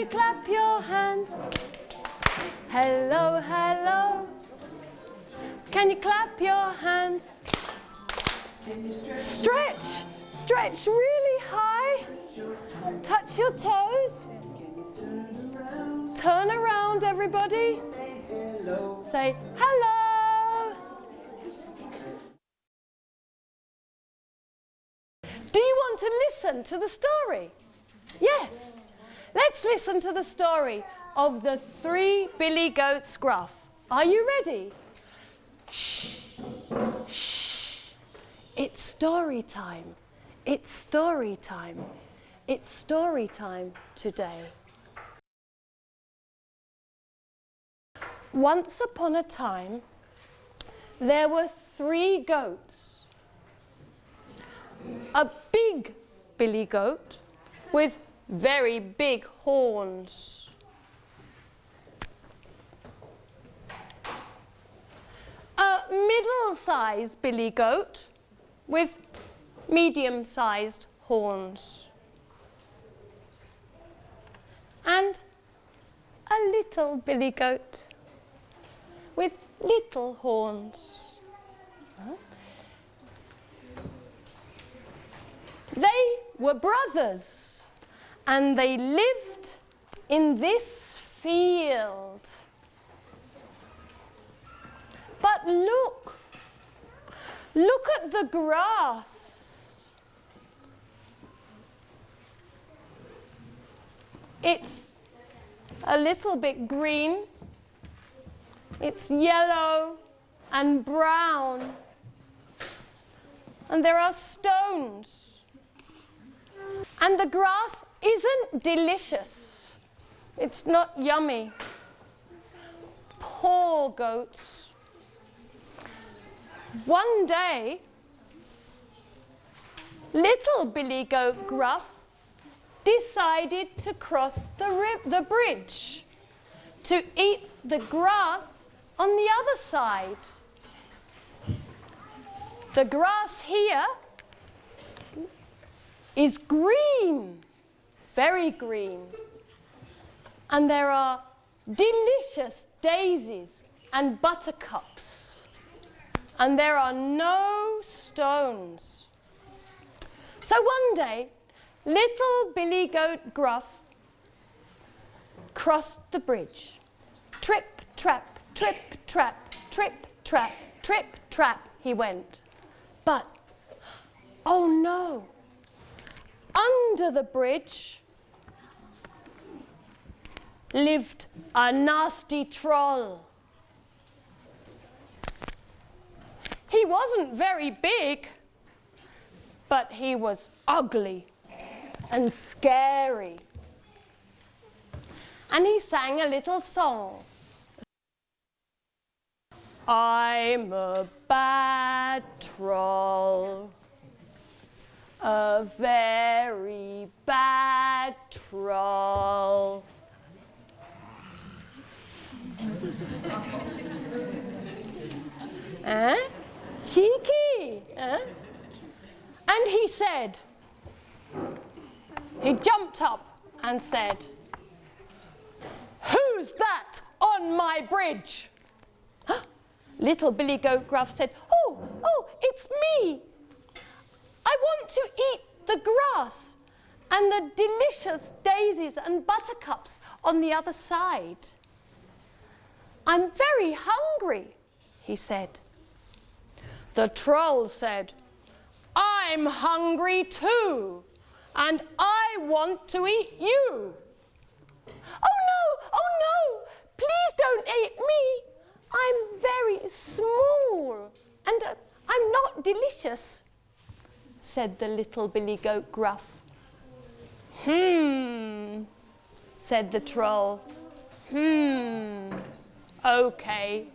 you clap your hands? Hello, hello. Can you clap your hands? Stretch, stretch really high. Touch your toes. Turn around, everybody. Say hello. Do you want to listen to the story? Yes. Let's listen to the story of the 3 billy goats Gruff. Are you ready? Shh. Shh. It's story time. It's story time. It's story time today. Once upon a time, there were 3 goats. A big billy goat with very big horns. A middle-sized billy goat with medium-sized horns. And a little billy goat with little horns. They were brothers, and they lived in this field. But look at the grass. It's a little bit green. It's yellow and brown. And there are stones. And the grass isn't delicious. It's not yummy. Poor goats. One day, little billy goat Gruff decided to cross the bridge to eat the grass on the other side. The grass here is green, very green. And there are delicious daisies and buttercups. And there are no stones. So one day, little billy goat Gruff crossed the bridge. Trip, trap, trip, trap, trip, trap, trip, trap, he went. But, oh no! Under the bridge lived a nasty troll. He wasn't very big, but he was ugly and scary. And he sang a little song. I'm a bad troll. A very bad troll. Cheeky. And he said, he jumped up and said, "Who's that on my bridge?" Little billy goat Gruff said, Oh, it's me. I want to eat the grass and the delicious daisies and buttercups on the other side. I'm very hungry, he said. The troll said, I'm hungry too, and I want to eat you. Oh no, please don't eat me. I'm very small and I'm not delicious, said the little billy goat Gruff. Said the troll. Okay.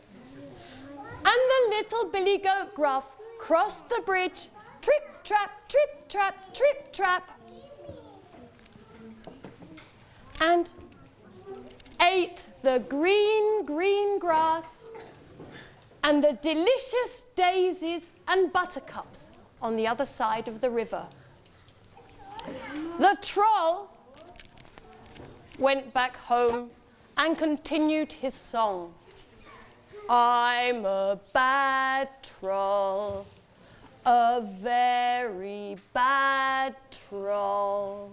And the little billy goat Gruff crossed the bridge, trip, trap, trip, trap, trip, trap, and ate the green, green grass and the delicious daisies and buttercups on the other side of the river. The troll went back home and continued his song. I'm a bad troll, a very bad troll.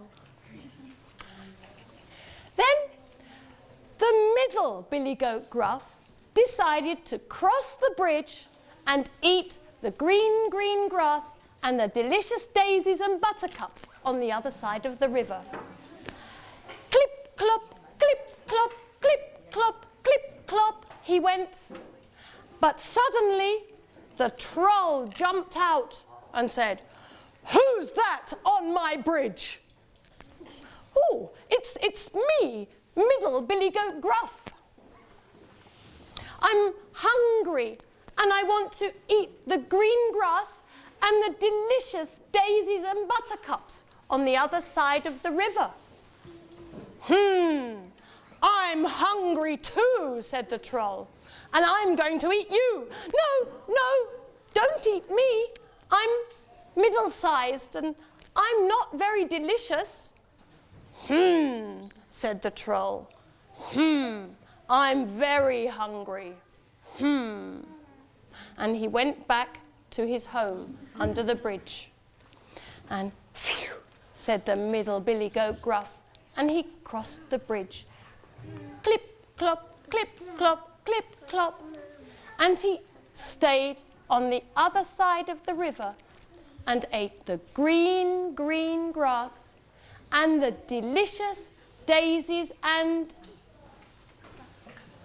Then the middle billy goat Gruff decided to cross the bridge and eat the green, green grass and the delicious daisies and buttercups on the other side of the river. Clip, clop, clip, clop, clip, clop, clip, clop, he went. But suddenly the troll jumped out and said, "Who's that on my bridge?" "Oh, it's me, middle billy goat Gruff. I'm hungry and I want to eat the green grass and the delicious daisies and buttercups on the other side of the river." "I'm hungry too," said the troll, "and I'm going to eat you." No, don't eat me. I'm middle-sized and I'm not very delicious." Said the troll. "I'm very hungry." And he went back to his home under the bridge. And phew, said the middle billy goat Gruff, and he crossed the bridge. Clip, clop, clip, clop, clip, clop. And he stayed on the other side of the river and ate the green, green grass and the delicious daisies and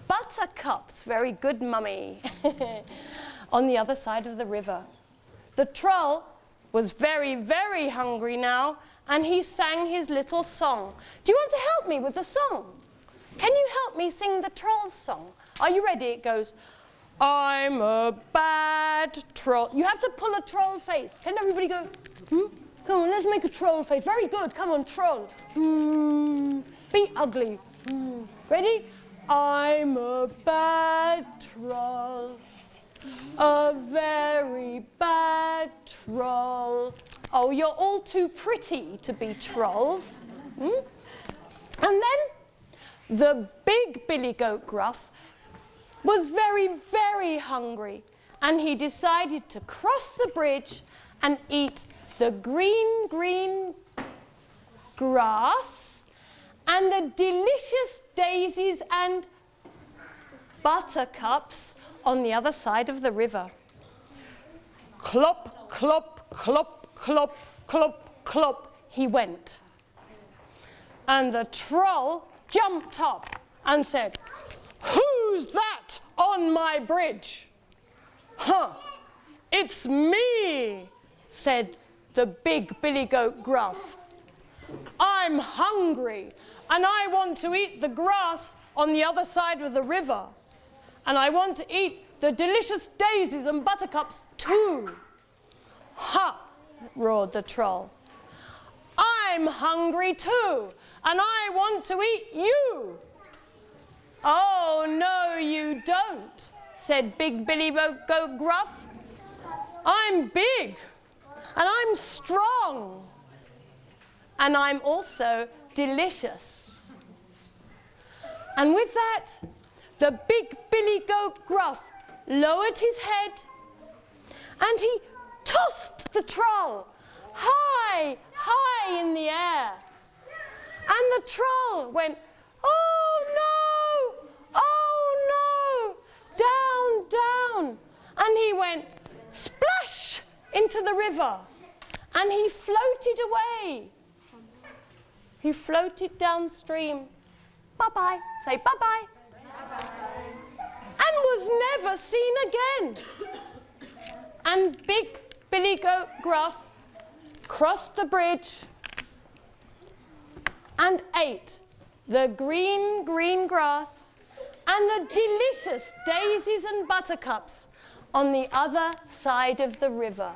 buttercups. Very good, mummy. On the other side of the river. The troll was very, very hungry now, and he sang his little song. Do you want to help me with the song? Can you help me sing the troll's song? Are you ready? It goes, "I'm a bad troll." You have to pull a troll face. Can everybody go, Come on, let's make a troll face. Very good. Come on, troll. Be ugly. Ready? I'm a bad troll. A very bad troll. Oh, you're all too pretty to be trolls. And then the big billy goat Gruff was very, very hungry, and he decided to cross the bridge and eat the green, green grass and the delicious daisies and buttercups on the other side of the river. Clop, clop, clop, clop, clop, clop, he went. And the troll jumped up and said, "Who's that on my bridge?" "It's me," said the big billy goat Gruff. "I'm hungry and I want to eat the grass on the other side of the river. And I want to eat the delicious daisies and buttercups too." "Ha!" roared the troll. "I'm hungry too, and I want to eat you." "Oh, no, you don't," said big billy goat Gruff. "I'm big, and I'm strong, and I'm also delicious." And with that, the big billy goat Gruff lowered his head and he tossed the troll high, high in the air. And the troll went, "Oh no, oh no," down, down. And he went splash into the river and he floated away. He floated downstream. Bye-bye. Say bye-bye. And was never seen again. And big billy goat Gruff crossed the bridge and ate the green, green grass and the delicious daisies and buttercups on the other side of the river.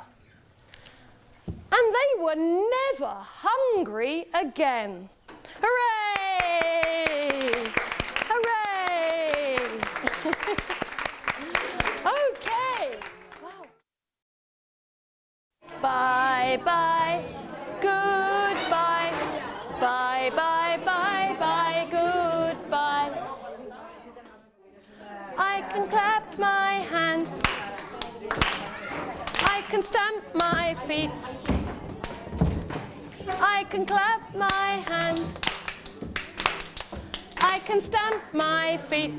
And they were never hungry again. Hooray! Hooray! Okay. Wow. Bye-bye. Goodbye. Bye-bye, bye-bye, goodbye. stamp my feet. I can clap my hands. I can stamp my feet.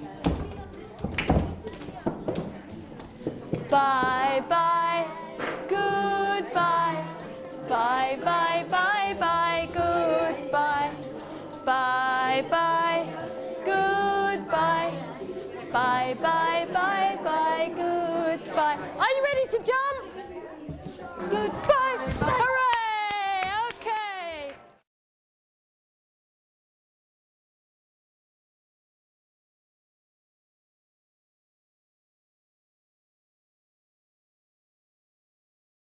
Bye bye.